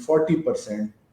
40%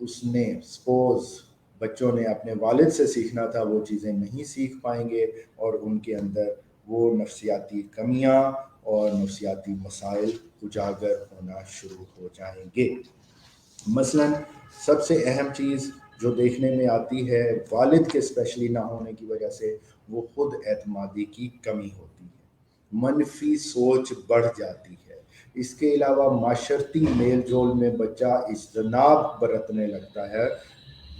اس نے سپوز بچوں نے اپنے والد سے سیکھنا تھا وہ چیزیں نہیں سیکھ پائیں گے اور ان کے اندر وہ نفسیاتی کمیاں اور نفسیاتی مسائل اجاگر ہونا شروع ہو جائیں گے۔ مثلاً سب سے اہم چیز جو دیکھنے میں آتی ہے والد کے اسپیشلی نہ ہونے کی وجہ سے، وہ خود اعتمادی کی کمی ہوتی ہے، منفی سوچ بڑھ جاتی ہے۔ اس کے علاوہ معاشرتی میل جول میں بچہ اجتناب برتنے لگتا ہے،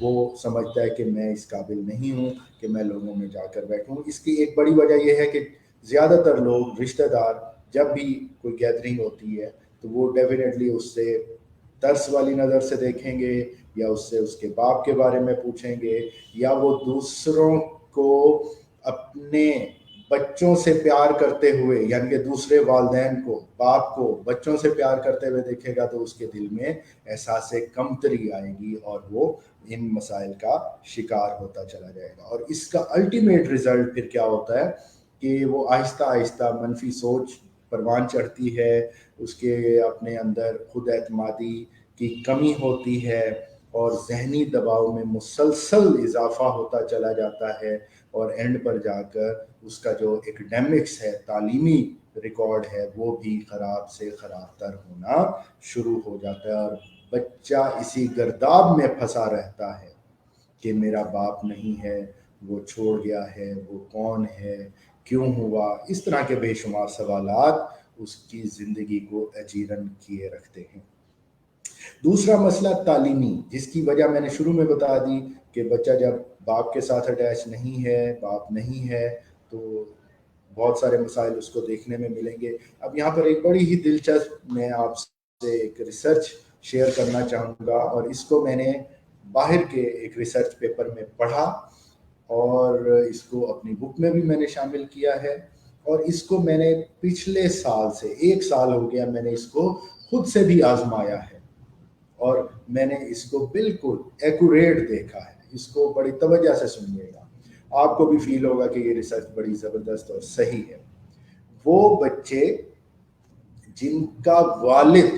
وہ سمجھتا ہے کہ میں اس قابل نہیں ہوں کہ میں لوگوں میں جا کر بیٹھوں۔ اس کی ایک بڑی وجہ یہ ہے کہ زیادہ تر لوگ رشتہ دار جب بھی کوئی گیدرنگ ہوتی ہے تو وہ ڈیفینیٹلی اس سے ترس والی نظر سے دیکھیں گے، یا اس سے اس کے باپ کے بارے میں پوچھیں گے، یا وہ دوسروں کو اپنے بچوں سے پیار کرتے ہوئے، یعنی کہ دوسرے والدین کو، باپ کو بچوں سے پیار کرتے ہوئے دیکھے گا تو اس کے دل میں احساس کمتری آئے گی اور وہ ان مسائل کا شکار ہوتا چلا جائے گا۔ اور اس کا الٹیمیٹ رزلٹ پھر کیا ہوتا ہے کہ وہ آہستہ آہستہ منفی سوچ پروان چڑھتی ہے، اس کے اپنے اندر خود اعتمادی کی کمی ہوتی ہے اور ذہنی دباؤ میں مسلسل اضافہ ہوتا چلا جاتا ہے، اور اینڈ پر جا کر اس کا جو ایکڈیمکس ہے، تعلیمی ریکارڈ ہے، وہ بھی خراب سے خراب تر ہونا شروع ہو جاتا ہے، اور بچہ اسی گرداب میں پھنسا رہتا ہے کہ میرا باپ نہیں ہے، وہ چھوڑ گیا ہے، وہ کون ہے، کیوں ہوا، اس طرح کے بے شمار سوالات اس کی زندگی کو اجیرن کیے رکھتے ہیں۔ دوسرا مسئلہ تعلیمی، جس کی وجہ میں نے شروع میں بتا دی کہ بچہ جب باپ کے ساتھ اٹیچ نہیں ہے، باپ نہیں ہے، تو بہت سارے مسائل اس کو دیکھنے میں ملیں گے۔ اب یہاں پر ایک بڑی ہی دلچسپ میں آپ سے ایک ریسرچ شیئر کرنا چاہوں گا، اور اس کو میں نے باہر کے ایک ریسرچ پیپر میں پڑھا اور اس کو اپنی بک میں بھی میں نے شامل کیا ہے، اور اس کو میں نے پچھلے سال سے 1 سال ہو گیا میں نے اس کو خود سے بھی آزمایا ہے، اور میں نے اس کو بالکل ایکوریٹ دیکھا ہے۔ اس کو بڑی توجہ سے سنیے گا، آپ کو بھی فیل ہوگا کہ یہ ریسرچ بڑی زبردست اور صحیح ہے۔ وہ بچے جن کا والد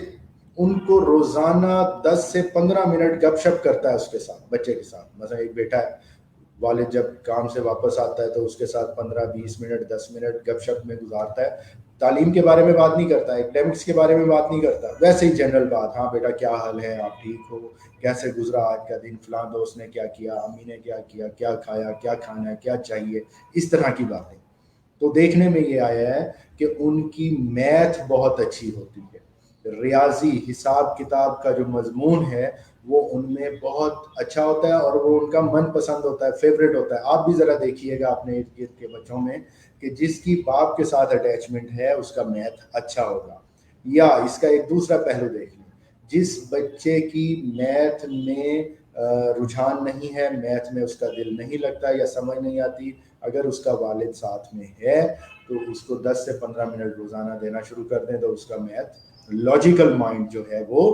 ان کو روزانہ 10 سے 15 منٹ گپ شپ کرتا ہے اس کے ساتھ، بچے کے ساتھ، مثلا ایک بیٹا ہے، والد جب کام سے واپس آتا ہے تو اس کے ساتھ 15 20 منٹ 10 منٹ گپ شپ میں گزارتا ہے، تعلیم کے بارے میں بات نہیں کرتا، ایکڈیمکس کے بارے میں بات نہیں کرتا، ویسے ہی جنرل بات، ہاں بیٹا کیا حال ہے، آپ ٹھیک ہو، کیسے گزرا آج کا دن، فلاں دوست نے کیا کیا، امی نے کیا کیا، کیا کھایا، کیا کھانا ہے، کیا چاہیے، اس طرح کی باتیں۔ تو دیکھنے میں یہ آیا ہے کہ ان کی میتھ بہت اچھی ہوتی ہے، ریاضی حساب کتاب کا جو مضمون ہے وہ ان میں بہت اچھا ہوتا ہے، اور وہ ان کا من پسند ہوتا ہے، فیوریٹ ہوتا ہے۔ آپ بھی ذرا دیکھیے گا اپنے ارد گرد کے بچوں میں کہ جس کی باپ کے ساتھ اٹیچمنٹ ہے اس کا میتھ اچھا ہوگا، یا اس کا ایک دوسرا پہلو دیکھ لیں، جس بچے کی میتھ میں رجحان نہیں ہے، میتھ میں اس کا دل نہیں لگتا یا سمجھ نہیں آتی، اگر اس کا والد ساتھ میں ہے تو اس کو 10 سے 15 منٹ روزانہ دینا شروع کر دیں تو اس کا میتھ لاجیکل مائنڈ جو ہے وہ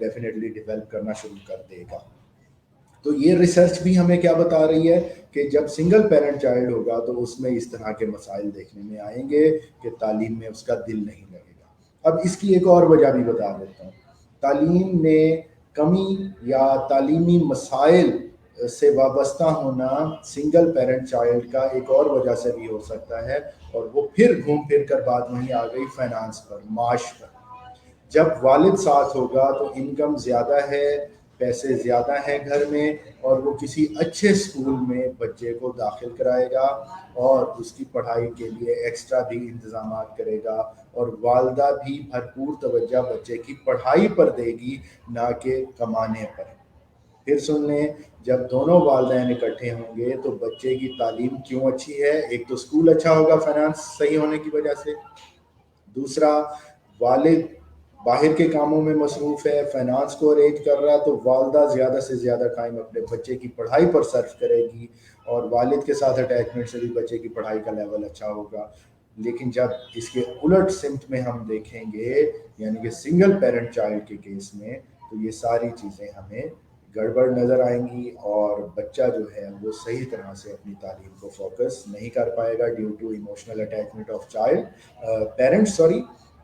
ڈیفینیٹلی ڈیولپ کرنا شروع کر دے گا۔ تو یہ ریسرچ بھی ہمیں کیا بتا رہی ہے کہ جب سنگل پیرنٹ چائلڈ ہوگا تو اس میں اس طرح کے مسائل دیکھنے میں آئیں گے کہ تعلیم میں اس کا دل نہیں لگے گا۔ اب اس کی ایک اور وجہ بھی بتا دیتا ہوں، تعلیم میں کمی یا تعلیمی مسائل سے وابستہ ہونا سنگل پیرنٹ چائلڈ کا ایک اور وجہ سے بھی ہو سکتا ہے، اور وہ پھر گھوم پھر کر بات وہیں آ گئی فائنانس پر، معاش پر۔ جب والد ساتھ ہوگا تو انکم زیادہ ہے، پیسے زیادہ ہیں گھر میں، اور وہ کسی اچھے اسکول میں بچے کو داخل کرائے گا اور اس کی پڑھائی کے لیے ایکسٹرا بھی انتظامات کرے گا، اور والدہ بھی بھرپور توجہ بچے کی پڑھائی پر دے گی، نہ کہ کمانے پر۔ پھر سن لیں، جب دونوں والدین اکٹھے ہوں گے تو بچے کی تعلیم کیوں اچھی ہے؟ ایک تو اسکول اچھا ہوگا فائنانس صحیح ہونے کی وجہ سے، دوسرا والد باہر کے کاموں میں مصروف ہے، فائنانس کو ارینج کر رہا ہے، تو والدہ زیادہ سے زیادہ ٹائم اپنے بچے کی پڑھائی پر صرف کرے گی، اور والد کے ساتھ اٹیچمنٹ سے بھی بچے کی پڑھائی کا لیول اچھا ہوگا۔ لیکن جب اس کے الٹ سمت میں ہم دیکھیں گے، یعنی کہ سنگل پیرنٹ چائلڈ کے کیس میں، تو یہ ساری چیزیں ہمیں گڑبڑ نظر آئیں گی، اور بچہ جو ہے وہ صحیح طرح سے اپنی تعلیم کو فوکس نہیں کر پائے گا due to emotional attachment of parents,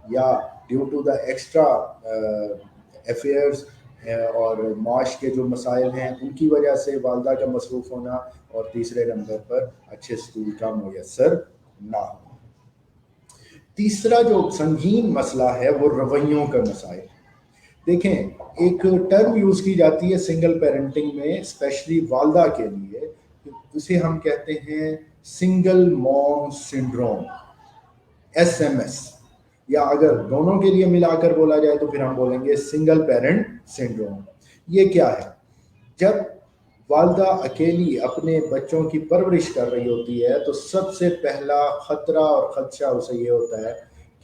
یا due to the extra affairs اور معاش کے جو مسائل ہیں ان کی وجہ سے والدہ کا مصروف ہونا، اور تیسرے نمبر پر اچھے سکول کا میسر نہ ہونا۔ تیسرا جو سنگین مسئلہ ہے وہ رویوں کا مسائل۔ دیکھیں، ایک ٹرم یوز کی جاتی ہے سنگل پیرنٹنگ میں اسپیشلی والدہ کے لیے، اسے ہم کہتے ہیں سنگل موم سنڈروم، SMS، یا اگر دونوں کے لیے ملا کر بولا جائے تو پھر ہم بولیں گے سنگل پیرنٹ سنڈروم۔ یہ کیا ہے؟ جب والدہ اکیلی اپنے بچوں کی پرورش کر رہی ہوتی ہے تو سب سے پہلا خطرہ اور خدشہ اسے یہ ہوتا ہے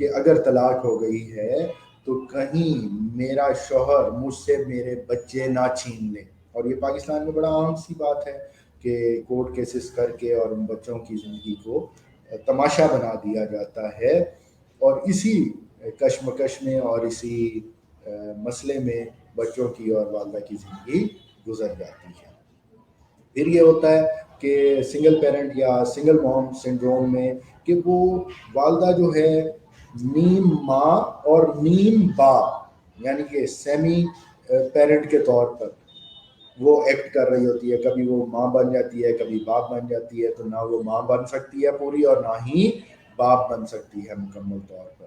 کہ اگر طلاق ہو گئی ہے تو کہیں میرا شوہر مجھ سے میرے بچے نہ چھین لے۔ اور یہ پاکستان میں بڑا عام سی بات ہے کہ کورٹ کیسز کر کے اور ان بچوں کی زندگی کو تماشا بنا دیا جاتا ہے، اور اسی کشمکش میں اور اسی مسئلے میں بچوں کی اور والدہ کی زندگی گزر جاتی ہے۔ پھر یہ ہوتا ہے کہ سنگل پیرنٹ یا سنگل موم سنڈروم میں کہ وہ والدہ جو ہے نیم ماں اور نیم باپ، یعنی کہ سیمی پیرنٹ کے طور پر وہ ایکٹ کر رہی ہوتی ہے۔ کبھی وہ ماں بن جاتی ہے، کبھی باپ بن جاتی ہے، تو نہ وہ ماں بن سکتی ہے پوری اور نہ ہی باپ بن سکتی ہے مکمل طور پر۔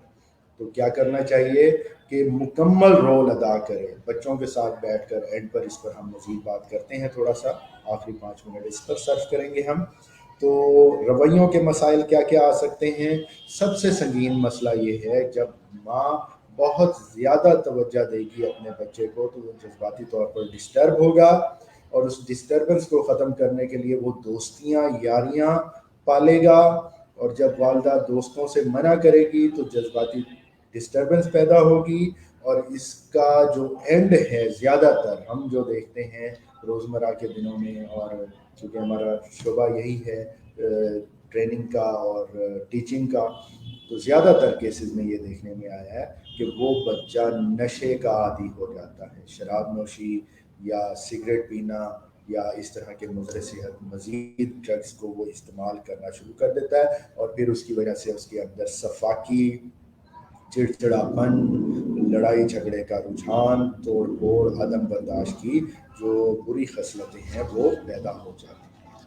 تو کیا کرنا چاہیے کہ مکمل رول ادا کرے بچوں کے ساتھ بیٹھ کر۔ اینڈ پر اس پر ہم مزید بات کرتے ہیں، تھوڑا سا آخری 5 منٹ اس پر صرف کریں گے ہم۔ تو رویوں کے مسائل کیا کیا آ سکتے ہیں؟ سب سے سنگین مسئلہ یہ ہے جب ماں بہت زیادہ توجہ دے گی اپنے بچے کو تو وہ جذباتی طور پر ڈسٹرب ہوگا، اور اس ڈسٹربنس کو ختم کرنے کے لیے وہ دوستیاں یاریاں پالے گا، اور جب والدہ دوستوں سے منع کرے گی تو جذباتی ڈسٹربنس پیدا ہوگی، اور اس کا جو اینڈ ہے زیادہ تر ہم جو دیکھتے ہیں روزمرہ کے دنوں میں، اور چونکہ ہمارا شعبہ یہی ہے ٹریننگ کا اور ٹیچنگ کا، تو زیادہ تر کیسز میں یہ دیکھنے میں آیا ہے کہ وہ بچہ نشے کا عادی ہو جاتا ہے، شراب نوشی یا سگریٹ پینا یا اس طرح کے مضر صحت مزید ڈرگس کو وہ استعمال کرنا شروع کر دیتا ہے، اور پھر اس کی وجہ سے اس کے اندر صفاقی، چڑچڑاپن، لڑائی جھگڑے کا رجحان، توڑ پھوڑ، عدم برداشت کی جو بری خصلتیں ہیں وہ پیدا ہو جاتی ہیں۔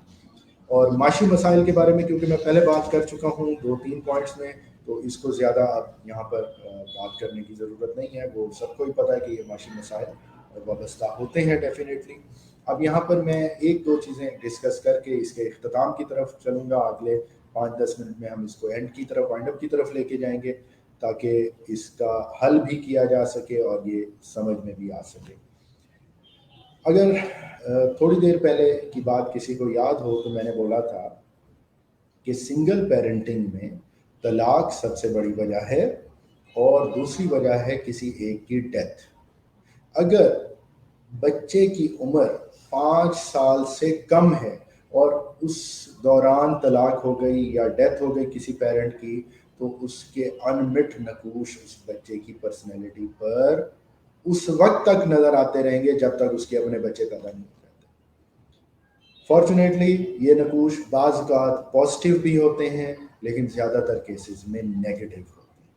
اور معاشی مسائل کے بارے میں کیونکہ میں پہلے بات کر چکا ہوں 2-3 پوائنٹس میں، تو اس کو زیادہ اب یہاں پر بات کرنے کی ضرورت نہیں ہے، وہ سب کو ہی پتہ ہے کہ یہ معاشی مسائل وابستہ ہوتے ہیں ڈیفینیٹلی۔ اب یہاں پر میں 1-2 چیزیں ڈسکس کر کے اس کے اختتام کی طرف چلوں گا۔ اگلے 5-10 منٹ میں ہم اس کو اینڈ کی طرف، وائنڈ اپ کی طرف لے کے جائیں گے تاکہ اس کا حل بھی کیا جا سکے اور یہ سمجھ میں بھی آ سکے۔ اگر تھوڑی دیر پہلے کی بات کسی کو یاد ہو تو میں نے بولا تھا کہ سنگل پیرنٹنگ میں طلاق سب سے بڑی وجہ ہے، اور دوسری وجہ ہے کسی ایک کی ڈیتھ۔ اگر بچے کی عمر 5 سال سے کم ہے اور اس دوران طلاق ہو گئی یا ڈیتھ ہو گئی کسی پیرنٹ کی، تو اس کے انمٹ نقوش اس بچے کی پرسنالٹی پر اس وقت تک نظر آتے رہیں گے جب تک اس کے اپنے بچے پیدا نہیں ہو جاتے۔ فارچونیٹلی یہ نقوش بعض اوقات پازیٹیو بھی ہوتے ہیں لیکن زیادہ تر کیسز میں نیگیٹو ہوتے ہیں۔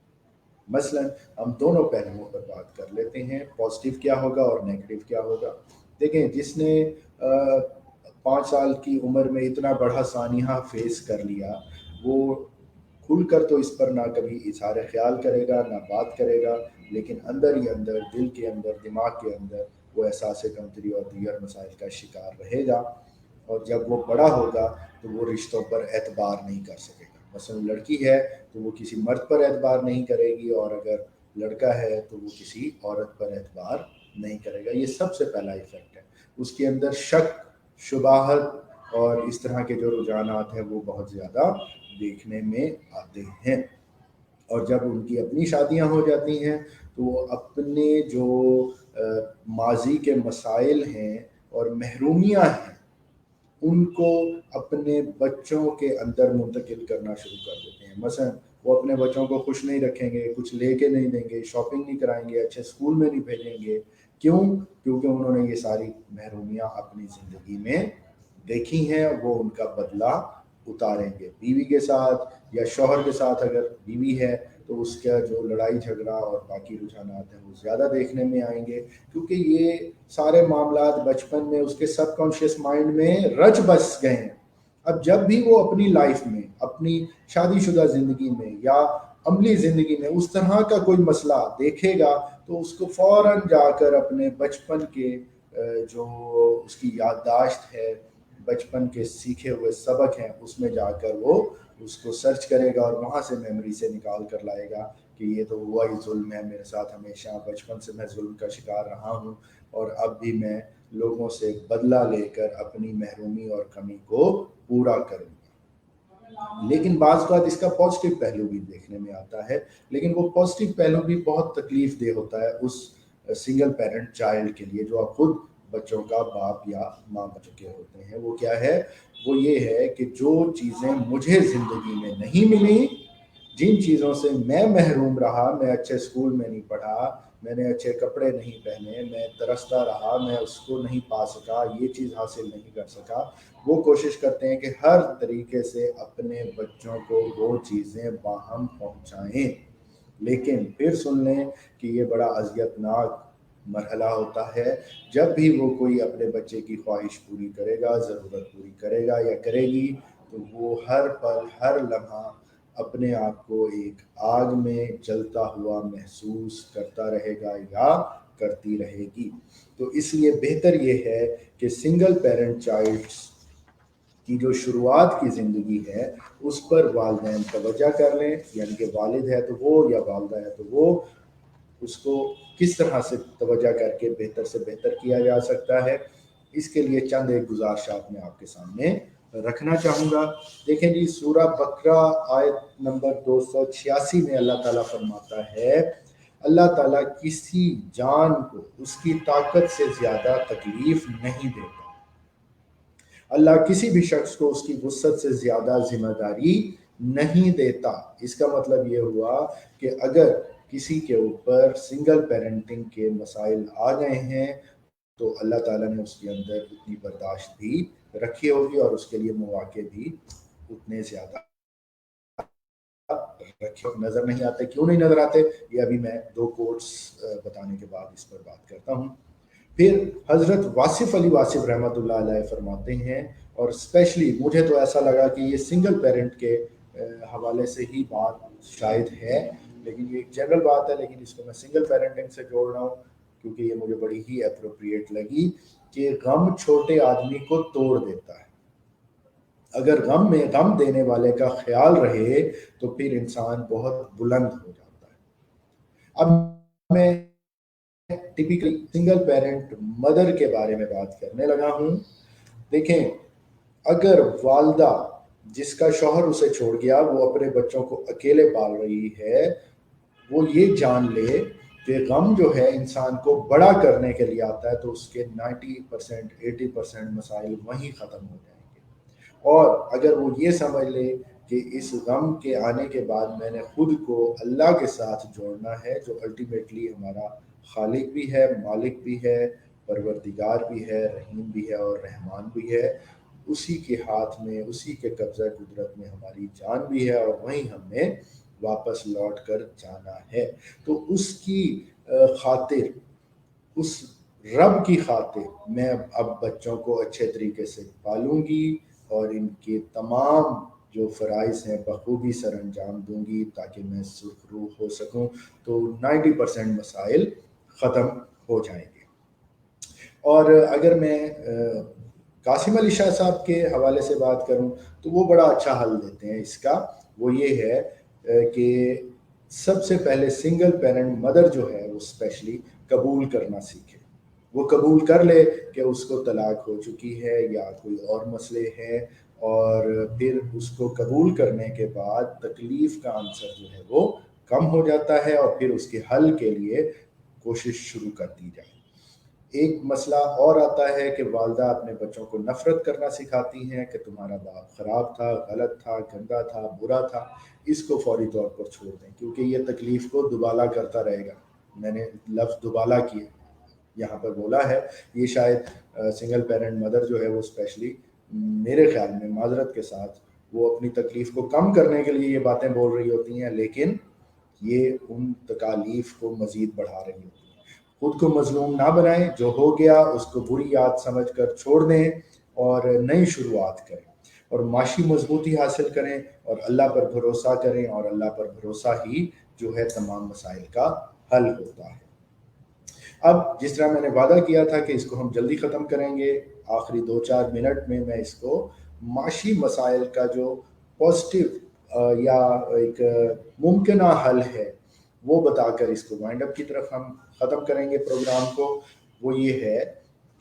مثلا ہم دونوں پہلوؤں پر بات کر لیتے ہیں، پازیٹیو کیا ہوگا اور نیگیٹو کیا ہوگا۔ دیکھیں، جس نے 5 سال کی عمر میں اتنا بڑا سانحہ فیس کر لیا، وہ کھل کر تو اس پر نہ کبھی اظہار خیال کرے گا نہ بات کرے گا، لیکن اندر ہی اندر، دل کے اندر، دماغ کے اندر وہ احساس کمتری اور دیگر مسائل کا شکار رہے گا، اور جب وہ بڑا ہوگا تو وہ رشتوں پر اعتبار نہیں کر سکے گا۔ مثلا لڑکی ہے تو وہ کسی مرد پر اعتبار نہیں کرے گی، اور اگر لڑکا ہے تو وہ کسی عورت پر اعتبار نہیں کرے گا۔ یہ سب سے پہلا ایفیکٹ ہے۔ اس کے اندر شک، شبہات اور اس طرح کے جو رجحانات ہیں وہ بہت زیادہ دیکھنے میں آتے ہیں۔ اور جب ان کی اپنی شادیاں ہو جاتی ہیں تو وہ اپنے جو ماضی کے مسائل ہیں اور محرومیاں ہیں ان کو اپنے بچوں کے اندر منتقل کرنا شروع کر دیتے ہیں۔ مثلا وہ اپنے بچوں کو خوش نہیں رکھیں گے، کچھ لے کے نہیں دیں گے، شاپنگ نہیں کرائیں گے، اچھے اسکول میں نہیں بھیجیں گے۔ کیوں؟ کیونکہ انہوں نے یہ ساری محرومیاں اپنی زندگی میں دیکھی ہیں، وہ ان کا بدلہ اتاریں گے۔ بیوی کے ساتھ یا شوہر کے ساتھ اگر بیوی ہے تو اس کا جو لڑائی جھگڑا اور باقی رجحانات ہیں وہ زیادہ دیکھنے میں آئیں گے، کیونکہ یہ سارے معاملات بچپن میں اس کے سب کانشیس مائنڈ میں رچ بس گئے ہیں۔ اب جب بھی وہ اپنی لائف میں، اپنی شادی شدہ زندگی میں یا عملی زندگی میں اس طرح کا کوئی مسئلہ دیکھے گا تو اس کو فوراً جا کر اپنے بچپن کے جو اس کی یادداشت ہے، بچپن کے سیکھے ہوئے سبق ہیں، اس میں جا کر وہ اس کو سرچ کرے گا اور وہاں سے میموری سے نکال کر لائے گا کہ یہ تو ہوا ہی ظلم ہے میرے ساتھ، ہمیشہ بچپن سے میں ظلم کا شکار رہا ہوں اور اب بھی میں لوگوں سے بدلہ لے کر اپنی محرومی اور کمی کو پورا کروں گا۔ لیکن بعض اوقات اس کا پازیٹیو پہلو بھی دیکھنے میں آتا ہے، لیکن وہ پازیٹیو پہلو بھی بہت تکلیف دہ ہوتا ہے اس سنگل پیرنٹ چائلڈ کے لیے جو آپ خود بچوں کا باپ یا ماں بن چکے ہوتے ہیں۔ وہ کیا ہے؟ وہ یہ ہے کہ جو چیزیں مجھے زندگی میں نہیں ملی، جن چیزوں سے میں محروم رہا، میں اچھے اسکول میں نہیں پڑھا، میں نے اچھے کپڑے نہیں پہنے، میں ترستا رہا، میں اس کو نہیں پا سکا، یہ چیز حاصل نہیں کر سکا، وہ کوشش کرتے ہیں کہ ہر طریقے سے اپنے بچوں کو وہ چیزیں باہم پہنچائیں۔ لیکن پھر سن لیں کہ یہ بڑا اذیتناک مرحلہ ہوتا ہے جب بھی وہ کوئی اپنے بچے کی خواہش پوری کرے گا، ضرورت پوری کرے گا یا کرے گی، تو وہ ہر پل ہر لمحہ اپنے آپ کو ایک آگ میں جلتا ہوا محسوس کرتا رہے گا یا کرتی رہے گی۔ تو اس لیے بہتر یہ ہے کہ سنگل پیرنٹ چائلڈز کی جو شروعات کی زندگی ہے اس پر والدین توجہ کر لیں، یعنی کہ والد ہے تو وہ یا والدہ ہے تو وہ اس کو کس طرح سے توجہ کر کے بہتر سے بہتر کیا جا سکتا ہے۔ اس کے لیے چند ایک گزارشات میں آپ کے سامنے رکھنا چاہوں گا۔ دیکھیں جی، سورہ بقرہ آیت نمبر 286 میں اللہ تعالیٰ فرماتا ہے، اللہ تعالیٰ کسی جان کو اس کی طاقت سے زیادہ تکلیف نہیں دیتا، اللہ کسی بھی شخص کو اس کی وسعت سے زیادہ ذمہ داری نہیں دیتا۔ اس کا مطلب یہ ہوا کہ اگر کسی کے اوپر سنگل پیرنٹنگ کے مسائل آ گئے ہیں تو اللہ تعالیٰ نے اس کے اندر اتنی برداشت بھی رکھی ہوگی اور اس کے لیے مواقع بھی اتنے زیادہ رکھے نظر نہیں آتے۔ کیوں نہیں نظر آتے؟ یہ ابھی میں 2 کوٹس بتانے کے بعد اس پر بات کرتا ہوں۔ پھر حضرت واصف علی واصف رحمۃ اللہ علیہ فرماتے ہیں، اور اسپیشلی مجھے تو ایسا لگا کہ یہ سنگل پیرنٹ کے حوالے سے ہی بات شاید ہے، لیکن یہ ایک جنرل بات ہے، لیکن اس کو میں سنگل پیرنٹنگ سے جوڑ رہا ہوں کیونکہ یہ مجھے بڑی ہی اپروپریٹ لگی کہ غم چھوٹے آدمی کو توڑ دیتا ہے۔ اگر غم میں غم دینے والے کا خیال رہے تو پھر انسان بہت بلند ہو جاتا ہے۔ اب میں ٹپیکل سنگل پیرنٹ مدر کے بارے میں بات کرنے لگا ہوں۔ دیکھیں، اگر والدہ جس کا شوہر اسے چھوڑ گیا وہ اپنے بچوں کو اکیلے پال رہی ہے، وہ یہ جان لے کہ غم جو ہے انسان کو بڑا کرنے کے لیے آتا ہے تو اس کے 90% 80% مسائل وہیں ختم ہو جائیں گے۔ اور اگر وہ یہ سمجھ لے کہ اس غم کے آنے کے بعد میں نے خود کو اللہ کے ساتھ جوڑنا ہے، جو الٹیمیٹلی ہمارا خالق بھی ہے، مالک بھی ہے، پروردگار بھی ہے، رحیم بھی ہے اور رحمان بھی ہے، اسی کے ہاتھ میں، اسی کے قبضہ قدرت میں ہماری جان بھی ہے اور وہیں ہم نے واپس لوٹ کر جانا ہے، تو اس کی خاطر، اس رب کی خاطر میں اب بچوں کو اچھے طریقے سے پالوں گی اور ان کے تمام جو فرائض ہیں بخوبی سر انجام دوں گی تاکہ میں سرخرو ہو سکوں، تو 90% مسائل ختم ہو جائیں گے۔ اور اگر میں قاسم علی شاہ صاحب کے حوالے سے بات کروں تو وہ بڑا اچھا حل دیتے ہیں اس کا۔ وہ یہ ہے کہ سب سے پہلے سنگل پیرنٹ مدر جو ہے وہ اسپیشلی قبول کرنا سیکھے۔ وہ قبول کر لے کہ اس کو طلاق ہو چکی ہے یا کوئی اور مسئلے ہیں، اور پھر اس کو قبول کرنے کے بعد تکلیف کا عنصر جو ہے وہ کم ہو جاتا ہے اور پھر اس کے حل کے لیے کوشش شروع کر دی جائے۔ ایک مسئلہ اور آتا ہے کہ والدہ اپنے بچوں کو نفرت کرنا سکھاتی ہیں کہ تمہارا باپ خراب تھا، غلط تھا، گندا تھا، برا تھا، اس کو فوری طور پر چھوڑ دیں کیونکہ یہ تکلیف کو دوبالا کرتا رہے گا۔ میں نے لفظ دوبالا کیا یہاں پر بولا ہے، یہ شاید سنگل پیرنٹ مدر جو ہے وہ اسپیشلی میرے خیال میں معذرت کے ساتھ وہ اپنی تکلیف کو کم کرنے کے لیے یہ باتیں بول رہی ہوتی ہیں، لیکن یہ ان تکالیف کو مزید بڑھا رہی ہوتی ہیں۔ خود کو مظلوم نہ بنائیں، جو ہو گیا اس کو بری یاد سمجھ کر چھوڑ دیں اور نئی شروعات کریں اور معاشی مضبوطی حاصل کریں اور اللہ پر بھروسہ کریں، اور اللہ پر بھروسہ ہی جو ہے تمام مسائل کا حل ہوتا ہے۔ اب جس طرح میں نے وعدہ کیا تھا کہ اس کو ہم جلدی ختم کریں گے، آخری 2-4 منٹ میں اس کو معاشی مسائل کا جو پازیٹیو یا ایک ممکنہ حل ہے وہ بتا کر اس کو وائنڈ اپ کی طرف ہم ختم کریں گے پروگرام کو۔ وہ یہ ہے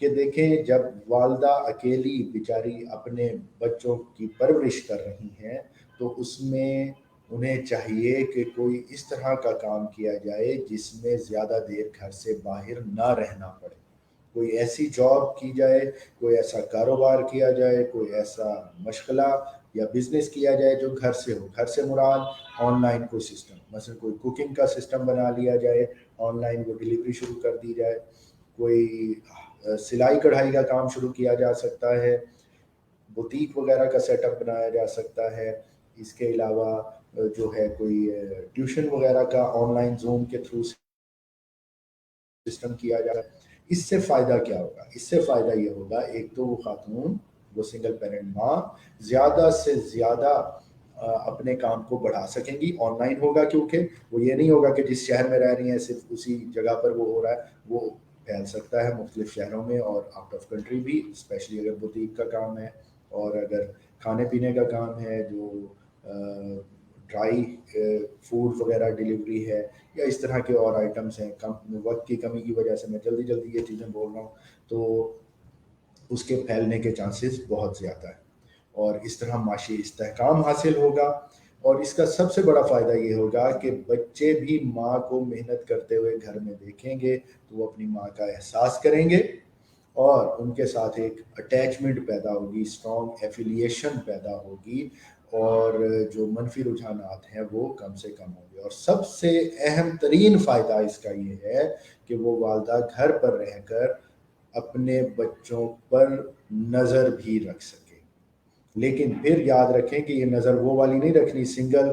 کہ دیکھیں، جب والدہ اکیلی بیچاری اپنے بچوں کی پرورش کر رہی ہیں تو اس میں انہیں چاہیے کہ کوئی اس طرح کا کام کیا جائے جس میں زیادہ دیر گھر سے باہر نہ رہنا پڑے، کوئی ایسی جاب کی جائے، کوئی ایسا کاروبار کیا جائے، کوئی ایسا مشغلہ یا بزنس کیا جائے جو گھر سے ہو۔ گھر سے مراد آن لائن کوئی سسٹم، مثلا کوئی کوکنگ کا سسٹم بنا لیا جائے، آن لائن وہ ڈیلیوری شروع کر دی جائے، کوئی سلائی کڑھائی کا کام شروع کیا جا سکتا ہے، بوتیک وغیرہ کا سیٹ اپ بنایا جا سکتا ہے۔ اس کے علاوہ جو ہے کوئی ٹیوشن وغیرہ کا آن لائن زوم کے تھرو سسٹم کیا جائے۔ اس سے فائدہ کیا ہوگا؟ اس سے فائدہ یہ ہوگا، ایک تو وہ خاتون، وہ سنگل پیرنٹ ماں زیادہ سے زیادہ اپنے کام کو بڑھا سکیں گی، آن لائن ہوگا، کیونکہ وہ یہ نہیں ہوگا کہ جس شہر میں رہ رہی ہیں صرف اسی جگہ پر وہ ہو رہا ہے، وہ پھیل سکتا ہے مختلف شہروں میں اور آؤٹ آف کنٹری بھی، اسپیشلی اگر بوتیک کا کام ہے اور اگر کھانے پینے کا کام ہے، جو ڈرائی فوڈ وغیرہ ڈیلیوری ہے یا اس طرح کے اور آئٹمس ہیں۔ کم وقت کی کمی کی وجہ سے میں جلدی یہ چیزیں بول رہا ہوں، تو اس کے پھیلنے کے چانسز بہت زیادہ ہیں اور اس طرح معاشی استحکام حاصل ہوگا۔ اور اس کا سب سے بڑا فائدہ یہ ہوگا کہ بچے بھی ماں کو محنت کرتے ہوئے گھر میں دیکھیں گے تو وہ اپنی ماں کا احساس کریں گے اور ان کے ساتھ ایک اٹیچمنٹ پیدا ہوگی، اسٹرانگ ایفیلیشن پیدا ہوگی اور جو منفی رجحانات ہیں وہ کم سے کم ہوں گے۔ اور سب سے اہم ترین فائدہ اس کا یہ ہے کہ وہ والدہ گھر پر رہ کر اپنے بچوں پر نظر بھی رکھ سکے۔ لیکن پھر یاد رکھیں کہ یہ نظر وہ والی نہیں رکھنی سنگل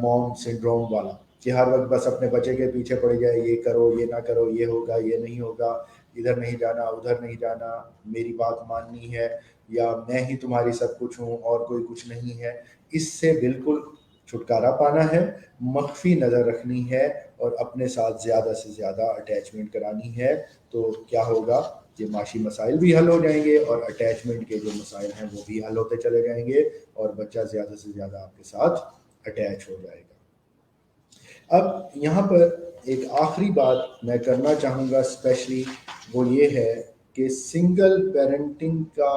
موم سنڈروم والا کہ ہر وقت بس اپنے بچے کے پیچھے پڑ جائے، یہ کرو، یہ نہ کرو، یہ ہوگا، یہ نہیں ہوگا، ادھر نہیں جانا، ادھر نہیں جانا، میری بات ماننی ہے، یا میں ہی تمہاری سب کچھ ہوں اور کوئی کچھ نہیں ہے۔ اس سے بالکل چھٹکارا پانا ہے، مخفی نظر رکھنی ہے اور اپنے ساتھ زیادہ سے زیادہ اٹیچمنٹ کرانی ہے۔ تو کیا ہوگا کہ معاشی مسائل بھی حل ہو جائیں گے اور اٹیچمنٹ کے جو مسائل ہیں وہ بھی حل ہوتے چلے جائیں گے اور بچہ زیادہ سے زیادہ آپ کے ساتھ اٹیچ ہو جائے گا۔ اب یہاں پر ایک آخری بات میں کرنا چاہوں گا اسپیشلی، وہ یہ ہے کہ سنگل پیرنٹنگ کا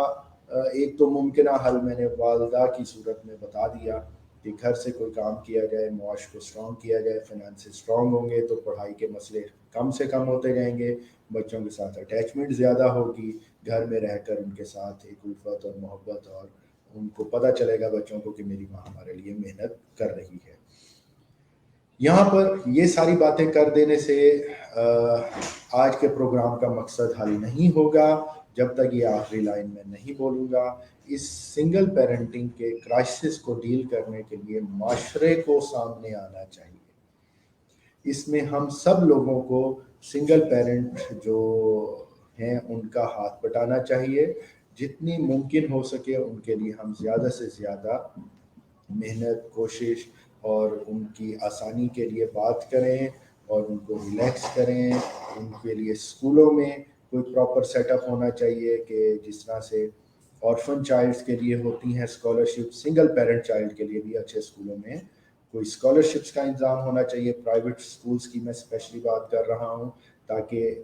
ایک تو ممکنہ حل میں نے والدہ کی صورت میں بتا دیا کہ گھر سے کوئی کام کیا جائے، معاش کو اسٹرانگ کیا جائے، فائنانس اسٹرانگ ہوں گے تو پڑھائی کے مسئلے کم سے کم ہوتے جائیں گے، بچوں کے ساتھ اٹیچمنٹ زیادہ ہوگی، گھر میں رہ کر ان کے ساتھ ایک الفت اور محبت، اور ان کو پتہ چلے گا بچوں کو کہ میری ماں ہمارے لیے محنت کر رہی ہے۔ یہاں پر یہ ساری باتیں کر دینے سے آج کے پروگرام کا مقصد حل نہیں ہوگا جب تک یہ آخری لائن میں نہیں بولوں گا۔ اس سنگل پیرنٹنگ کے کرائسس کو ڈیل کرنے کے لیے معاشرے کو سامنے آنا چاہیے۔ اس میں ہم سب لوگوں کو سنگل پیرنٹ جو ہیں ان کا ہاتھ بٹانا چاہیے، جتنی ممکن ہو سکے ان کے لیے ہم زیادہ سے زیادہ محنت، کوشش اور ان کی آسانی کے لیے بات کریں اور ان کو ریلیکس کریں۔ ان کے لیے اسکولوں میں کوئی پراپر سیٹ اپ ہونا چاہیے کہ جس طرح سے آرفن چائلڈس کے لیے ہوتی ہیں اسکالرشپ، سنگل پیرنٹ چائلڈ کے لیے بھی اچھے اسکولوں میں کوئی اسکالرشپس کا انتظام ہونا چاہیے۔ پرائیویٹ اسکولس کی میں اسپیشلی بات کر رہا ہوں تاکہ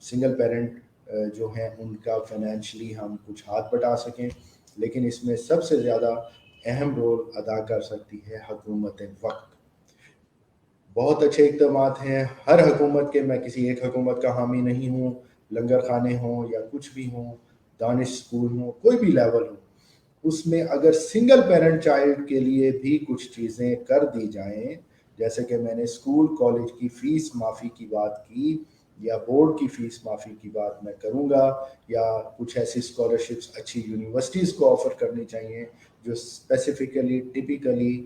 سنگل پیرنٹ جو ہیں ان کا فائنینشلی ہم کچھ ہاتھ بٹا سکیں۔ لیکن اس میں سب سے زیادہ اہم رول ادا کر سکتی ہے حکومت وقت۔ بہت اچھے اقدامات ہیں ہر حکومت کے، میں کسی ایک حکومت کا حامی نہیں ہوں، لنگر خانے ہوں یا کچھ بھی ہوں، دانش اسکول ہوں، کوئی بھی لیول ہو، اس میں اگر سنگل پیرنٹ چائلڈ کے لیے بھی کچھ چیزیں کر دی جائیں، جیسے کہ میں نے اسکول کالج کی فیس معافی کی بات کی یا بورڈ کی فیس معافی کی بات میں کروں گا، یا کچھ ایسی اسکالرشپس اچھی یونیورسٹیز کو آفر کرنی چاہیے جو اسپیسیفکلی ٹپیکلی